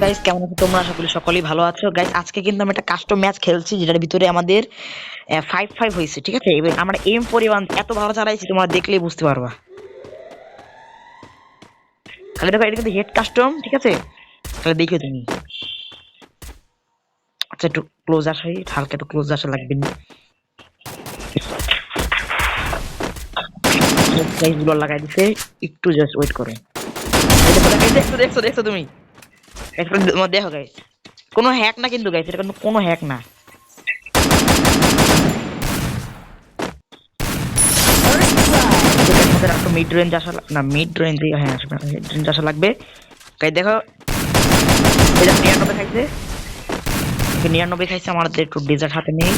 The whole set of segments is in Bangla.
গাইস কেমন আছো তোমরা? আশা করি সকলেই ভালো আছো। গাইস আজকে কিন্তু আমরা একটা কাস্টম ম্যাচ খেলছি যেটার ভিতরে আমাদের 5-5 হয়েছে, ঠিক আছে? এবার আমরা এম পরিমাণ এত ভালো চালাইছি তোমরা দেখলেই বুঝতে পারবা। তাহলে দেখো এটা কিন্তু হেড কাস্টম, ঠিক আছে? তাহলে দেখো তুমি। আচ্ছা একটু ক্লোজ আসা, হালকা একটু ক্লোজ আসা লাগবে না। গাইস গুলো লাগাই দিছে, একটু জাস্ট ওয়েট করো। এই দেখো দেখো, দেখছো দেখছো তুমি? গাইস দেখো গাইস, কোনো হ্যাক না কিন্তু গাইস, এটা কিন্তু কোনো হ্যাক না। আমাদের একটু মিড রেঞ্জ আসা না, মিড রেঞ্জে হ্যাঁ মিড রেঞ্জ আসা লাগবে। গাইস দেখো এটা 99 খাইছে, 99 খাইছে, আমাদের একটু ডেজার্ট হাতে নেই।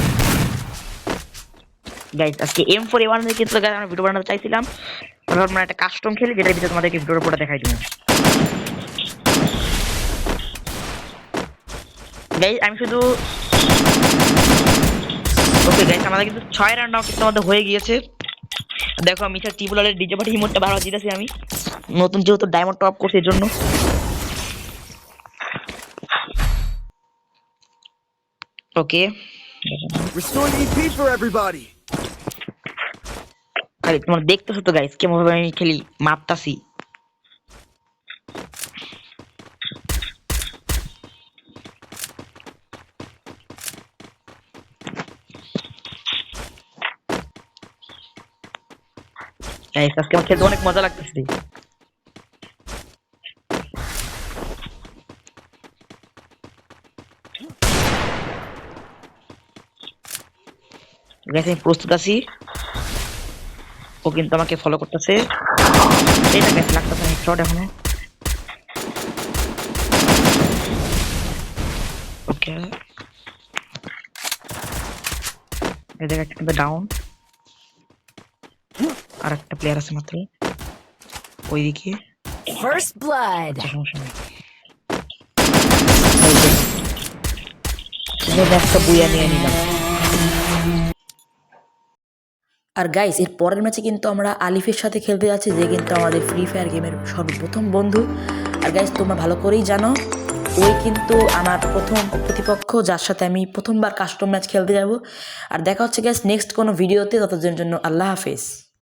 গাইস আজকে M4A1 এর কিন্তু গাইস আমরা ভিডিও বানাতে চাইছিলাম, তারপর আমরা একটা কাস্টম খেলি যেটার ভিতরে তোমাদেরকে ভিডিওর পুরো দেখাই দিব। গাইস আমি শুধু ওকে গাইস আমাদের কিন্তু 6 রাউন্ড কিন্তু আমাদের হয়ে গিয়েছে। দেখো আমি মিস্টার টিবুলারের ডিজে পার্টি ইমোটটা ভালো জিতেছি আমি, নতুন যেহেতু ডায়মন্ড টপ করছে এর জন্য। ওকে Restore EP for everybody. খালি তোমরা দেখতেছো তো গাইস কেমন ভাবে আমি খেলি, মারতাছি। গাইস আজকে আমার খেলতে অনেক মজা লাগতেছে। গাইস আমি প্রস্তুত আছি, ও কিন্তু আমাকে ফলো করতেছে। এটা গাইস লাগতেছে না শট এখনো। ওকে এই জায়গা একটা ডাউন, আর একটা প্লেয়ার আছে মাত্র ওইদিকে। First blood. আচ্ছা সমস্যা নেই, ম্যাচটা বুইয়া নিয়ে নিলাম। আর গাইস এর পরের ম্যাচে কিন্তু আমরা আলিফের সাথে খেলতে যাচ্ছি, যে কিন্তু আমাদের ফ্রি ফায়ার গেমের সর্বপ্রথম বন্ধু। আর গাইস তোমরা ভালো করেই জানো ওই কিন্তু আমার প্রথম প্রতিপক্ষ, যার সাথে আমি প্রথমবার কাস্টম ম্যাচ খেলতে যাব। আর দেখা হচ্ছে গাইস নেক্সট কোনো ভিডিওতে, ততদিনের জন্য আল্লাহ হাফেজ।